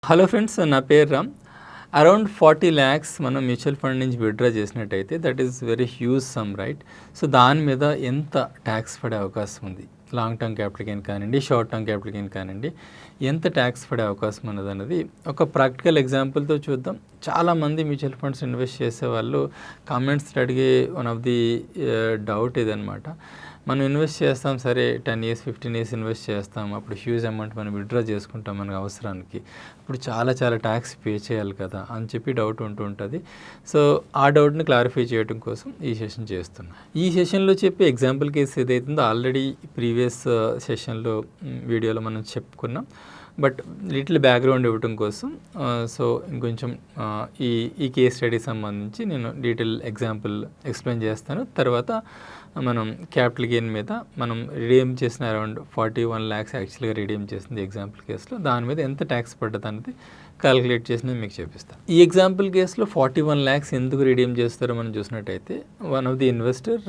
Hello friends, నా పేరు Ram. Around 40 lakhs మనం మ్యూచువల్ ఫండ్ నుంచి విత్డ్రా చేసినట్టయితే that is very huge some, right? So దాని మీద ఎంత ట్యాక్స్ పడే అవకాశం ఉంది? లాంగ్ టర్మ్ క్యాపిటల్ గెయిన్ కానివ్వండి, షార్ట్ టర్మ్ క్యాపిటల్ గెయిన్ కానివ్వండి, ఎంత ట్యాక్స్ పడే అవకాశం ఉన్నది అన్నది ఒక ప్రాక్టికల్ ఎగ్జాంపుల్తో చూద్దాం. చాలామంది మ్యూచువల్ ఫండ్స్ ఇన్వెస్ట్ చేసే వాళ్ళు కామెంట్స్ అడిగే వన్ ఆఫ్ ది డౌట్ ఇదనమాట. మనం ఇన్వెస్ట్ చేస్తాం, సరే 10 years 15 years ఇన్వెస్ట్ చేస్తాం, అప్పుడు హ్యూజ్ అమౌంట్ మనం విత్డ్రా చేసుకుంటాం మనకు అవసరానికి, అప్పుడు చాలా ట్యాక్స్ పే చేయాలి కదా అని చెప్పి డౌట్ ఉంటుంది. సో ఆ డౌట్ని క్లారిఫై చేయడం కోసం ఈ సెషన్ చేస్తున్నాం. ఈ సెషన్లో చెప్పే ఎగ్జాంపుల్ కేసు ఏదైతుందో ఆల్రెడీ ప్రీవియస్ సెషన్లో వీడియోలో మనం చెప్పుకున్నాం. బట్ లిటిల్ బ్యాక్గ్రౌండ్ ఇవ్వటం కోసం సో ఇంకొంచెం ఈ కేస్ స్టడీ సంబంధించి నేను డీటెయిల్ ఎగ్జాంపుల్ ఎక్స్ప్లెయిన్ చేస్తాను. తర్వాత మనం క్యాపిటల్ గెయిన్ మీద మనం రిడీమ్ చేసిన అరౌండ్ 41 lakhs యాక్చువల్గా రిడీమ్ చేసింది ఎగ్జాంపుల్ కేసులో, దాని మీద ఎంత ట్యాక్స్ పడ్డది అనేది క్యాలిక్యులేట్ చేసి మీకు చూపిస్తాను. ఈ ఎగ్జాంపుల్ కేసులో 41 lakhs ఎందుకు రిడీమ్ చేస్తారో మనం చూసినట్టయితే, one of the investor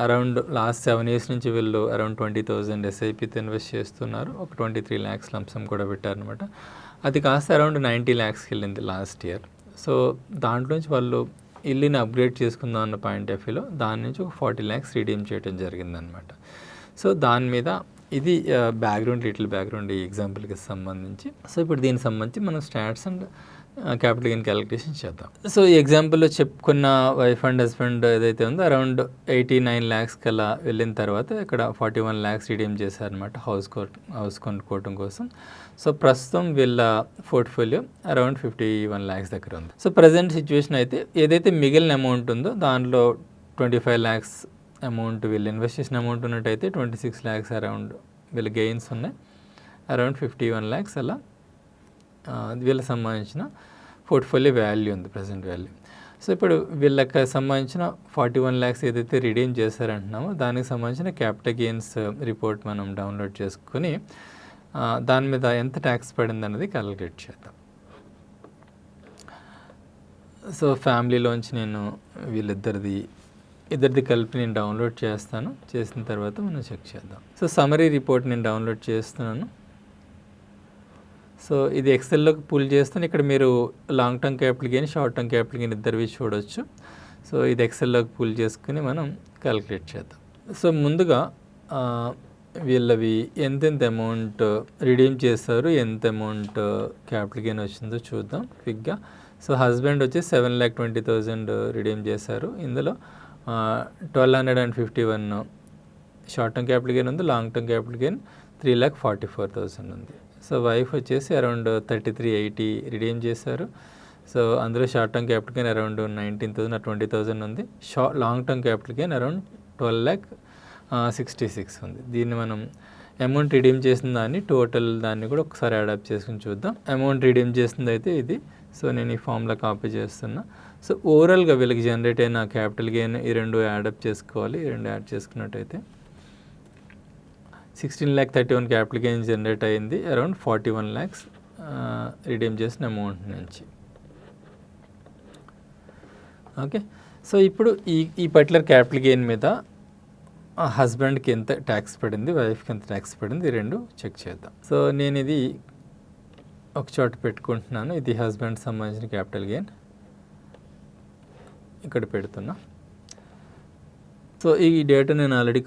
around last 7 years నుంచి వీళ్ళు అరౌండ్ 20,000 SIPతో ఇన్వెస్ట్ చేస్తున్నారు. ఒక 23 lakhs లంసమ్ కూడా పెట్టారనమాట. అది కాస్త అరౌండ్ 90 lakhsకి వెళ్ళింది లాస్ట్ ఇయర్. సో దాంట్లోంచి వాళ్ళు ఇల్లుని అప్గ్రేడ్ చేసుకుందాం అన్న పాయింట్ ఆఫ్ వ్యూలో దాని నుంచి ఒక 40 lakhs రిడీమ్ చేయడం జరిగిందనమాట. సో దాని మీద ఇది లిటిల్ బ్యాక్గ్రౌండ్ ఈ ఎగ్జాంపుల్కి సంబంధించి. సో ఇప్పుడు దీనికి సంబంధించి మనం stats and capital gain calculation చేద్దాం. సో ఈ ఎగ్జాంపుల్లో చెప్పుకున్న వైఫ్ అండ్ హస్బెండ్ ఏదైతే ఉందో అరౌండ్ 89 lakhs కల్లా వెళ్ళిన తర్వాత ఇక్కడ 41 lakhs రిడీమ్ చేశారనమాట హౌస్ కొనుక్కోవడం కోసం. సో ప్రస్తుతం వీళ్ళ పోర్ట్ఫోలియో అరౌండ్ 51 lakhs దగ్గర ఉంది. సో ప్రజెంట్ సిచ్యువేషన్ అయితే ఏదైతే మిగిలిన అమౌంట్ ఉందో దానిలో 25 lakhs అమౌంట్ వీళ్ళు ఇన్వెస్ట్ చేసిన అమౌంట్ ఉన్నట్టయితే 26 lakhs అరౌండ్ వీళ్ళ గెయిన్స్ ఉన్నాయి. అరౌండ్ 51 lakhs అలా వీళ్ళకి సంబంధించిన పోర్ట్ఫోలియో వాల్యూ ఉంది, ప్రజెంట్ వాల్యూ. సో ఇప్పుడు వీళ్ళకి సంబంధించిన 41 lakhs ఏదైతే రిడీమ్ చేశారంటున్నామో దానికి సంబంధించిన క్యాపిటల్ గెయిన్స్ రిపోర్ట్ మనం డౌన్లోడ్ చేసుకొని దాని మీద ఎంత ట్యాక్స్ పడింది అనేది క్యాలిక్యులేట్ చేద్దాం. సో ఫ్యామిలీలోంచి నేను ఇద్దరిది కలిపి నేను డౌన్లోడ్ చేస్తాను. చేసిన తర్వాత మనం చెక్ చేద్దాం. సో సమరీ రిపోర్ట్ నేను డౌన్లోడ్ చేస్తున్నాను. సో ఇది ఎక్సెల్లోకి పుల్ చేస్తాను. ఇక్కడ మీరు long term capital gain, short term capital gain ఇద్దరివి చూడొచ్చు. సో ఇది ఎక్సెల్లోకి పుల్ చేసుకుని మనం క్యాలిక్యులేట్ చేద్దాం. సో ముందుగా వీళ్ళవి ఎంతెంత అమౌంట్ రిడీమ్ చేస్తారు, ఎంత అమౌంట్ క్యాపిటల్ గెయిన్ వచ్చిందో చూద్దాం క్విక్గా. సో హస్బెండ్ వచ్చి 7,20,000 రిడీమ్ చేశారు. ఇందులో 1,251 షార్ట్ టర్మ్ క్యాపిటల్ గెయిన్ ఉంది, లాంగ్ టర్మ్ క్యాపిటల్ గెయిన్ 3,44,000 ఉంది. సో వైఫ్ వచ్చేసి అరౌండ్ 3380 రిడీమ్ చేశారు. సో అందులో short term capital gain around 19,000 20,000 ఉంది. Long term capital gain around 12,66 ఉంది. దీన్ని మనం అమౌంట్ రిడీమ్ చేసిన దాన్ని టోటల్ దాన్ని కూడా ఒకసారి యాడప్ చేసుకుని చూద్దాం. అమౌంట్ రిడీమ్ చేసింది అయితే ఇది. సో నేను ఈ ఫామ్లో కాపీ చేస్తున్నా. సో ఓవరాల్గా వీళ్ళకి జనరేట్ అయిన క్యాపిటల్ గెయిన్ ఈ రెండు యాడప్ చేసుకోవాలి. ఈ రెండు యాడ్ చేసుకున్నట్టయితే 16,31 క్యాపిటల్ గెయిన్ జనరేట్ అయింది అరౌండ్ 41 lakhs రిడీమ్ చేసిన అమౌంట్ నుంచి. ఓకే, సో ఇప్పుడు ఈ పర్టికులర్ క్యాపిటల్ గెయిన్ మీద హస్బెండ్కి ఎంత ట్యాక్స్ పడింది, వైఫ్కి ఎంత ట్యాక్స్ పడింది, ఈ రెండు చెక్ చేద్దాం. సో నేను ఇది ఒక చోట పెట్టుకుంటున్నాను. ఇది హస్బెండ్ సంబంధించిన క్యాపిటల్ గెయిన్ ఇక్కడ పెడుతున్నా. సో ఈ డేటా నేను ఆల్రెడీ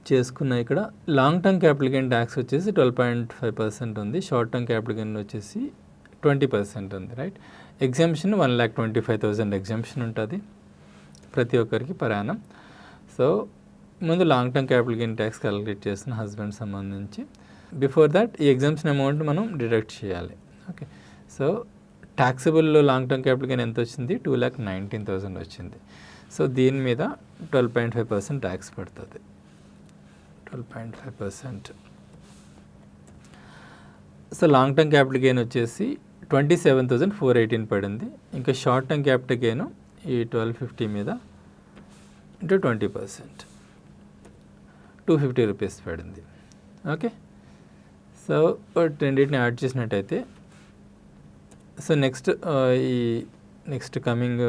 చేసుకున్నా. ఇక్కడ long term capital gain tax వచ్చేసి 12.5% ఉంది. షార్ట్ టర్మ్ క్యాపిటల్ గెయిన్ వచ్చేసి 20% ఉంది, రైట్? ఎగ్జామ్షన్ 1,25,000 ఎగ్జామ్షన్ ఉంటుంది ప్రతి ఒక్కరికి పర్ యానం. సో ముందు long term capital gain tax calculate చేసిన హస్బెండ్ సంబంధించి. బిఫోర్ దట్ ఈ ఎగ్జామ్షన్ అమౌంట్ మనం డిడక్ట్ చేయాలి. Okay, so taxable long term capital gain ఎంత వచ్చింది? 2,19,000 వచ్చింది. సో దీని మీద 12.5% ట్యాక్స్ పడుతుంది. 12.5%. So long term capital gain వచ్చేసి 27,418 పడింది. ఇంకా షార్ట్ టర్మ్ క్యాపిటల్ గెయిన్ ఈ 1,250 మీద ఇంటూ 20% 250 రూపీస్ పడింది. ఓకే, సో రెండింటిని యాడ్ చేసినట్టయితే సో నెక్స్ట్ కమింగ్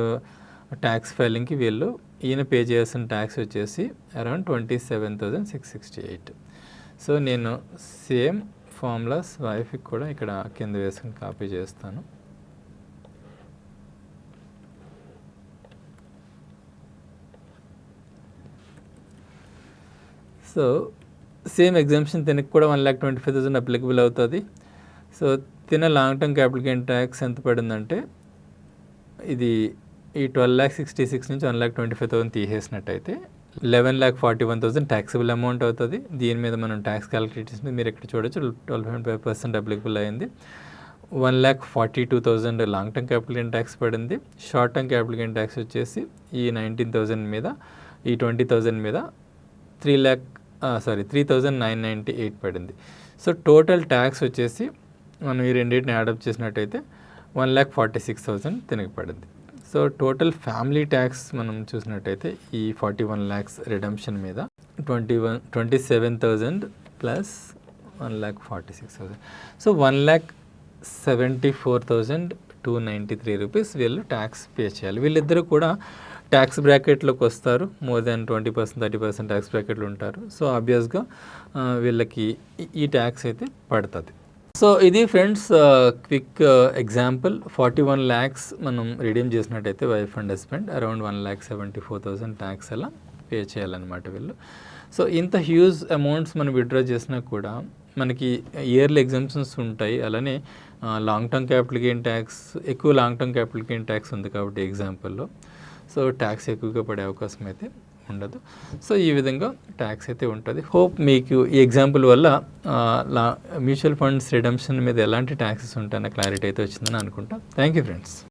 ట్యాక్స్ ఫైలింగ్కి వీళ్ళు ఈయన పే చేయాల్సిన ట్యాక్స్ వచ్చేసి అరౌండ్ 27,668. సో నేను సేమ్ ఫార్ములాస్ వైఫ్కి కూడా ఇక్కడ కింద వేసుకుని కాపీ చేస్తాను. సో సేమ్ ఎగ్జామ్షన్ తినకు కూడా 1,25,000 అప్లికబుల్ అవుతుంది. సో తిన long term capital gain tax ఎంత పడిందంటే ఇది ఈ 12,66,000 నుంచి 1,25,000 తీసేసినట్టయితే 11,41,000 ట్యాక్సిబుల్ అమౌంట్ అవుతుంది. దీని మీద మనం ట్యాక్స్ క్యాలిక్యులేట్ చేసింది మీరు ఇక్కడ చూడొచ్చు. 12.5% అప్లికబుల్ అయింది. 1,42,000 long term capital gain tax పడింది. Short term capital gain tax వచ్చేసి ఈ 19,000 మీద ఈ 20,000 మీద 3,998 పడింది. సో టోటల్ ట్యాక్స్ వచ్చేసి మనం ఈ రెండింటిని యాడప్ చేసినట్టయితే 1,46,000 తినకి పడింది. సో టోటల్ ఫ్యామిలీ ట్యాక్స్ మనం చూసినట్టయితే ఈ 41 lakhs రిడమ్షన్ మీద 27,000 ప్లస్ 1,46,000. సో 1,74,293 రూపీస్ వీళ్ళు ట్యాక్స్ పే చేయాలి. వీళ్ళిద్దరూ కూడా ట్యాక్స్ బ్రాకెట్లోకి వస్తారు. మోర్ దాన్ 20%, 30% ట్యాక్స్ బ్రాకెట్లు ఉంటారు. సో ఆబ్వియస్గా వీళ్ళకి ఈ ట్యాక్స్ అయితే పడుతుంది. సో ఇది ఫ్రెండ్స్ క్విక్ ఎగ్జాంపుల్. 41 lakhs మనం రిడీమ్ చేసినట్టయితే wife and husband around 1,74,000 tax అలా పే చేయాలన్నమాట వీళ్ళు. సో ఇంత హ్యూజ్ అమౌంట్స్ మనం విత్డ్రా చేసినా కూడా మనకి ఇయర్లీ ఎగ్జామ్షన్స్ ఉంటాయి. అలానే long term capital gain tax ఎక్కువ long term capital gain tax ఉంది కాబట్టి ఎగ్జాంపుల్లో సో ట్యాక్స్ ఎక్కువగా పడే అవకాశం అయితే ఉండదు. సో ఈ విధంగా ట్యాక్స్ అయితే ఉంటుంది. హోప్ మీకు ఈ ఎగ్జాంపుల్ వల్ల మ్యూచువల్ ఫండ్స్ రిడమ్షన్ మీద ఎలాంటి ట్యాక్సెస్ ఉంటాయన్న క్లారిటీ అయితే వచ్చిందని అనుకుంటా. Thank you friends.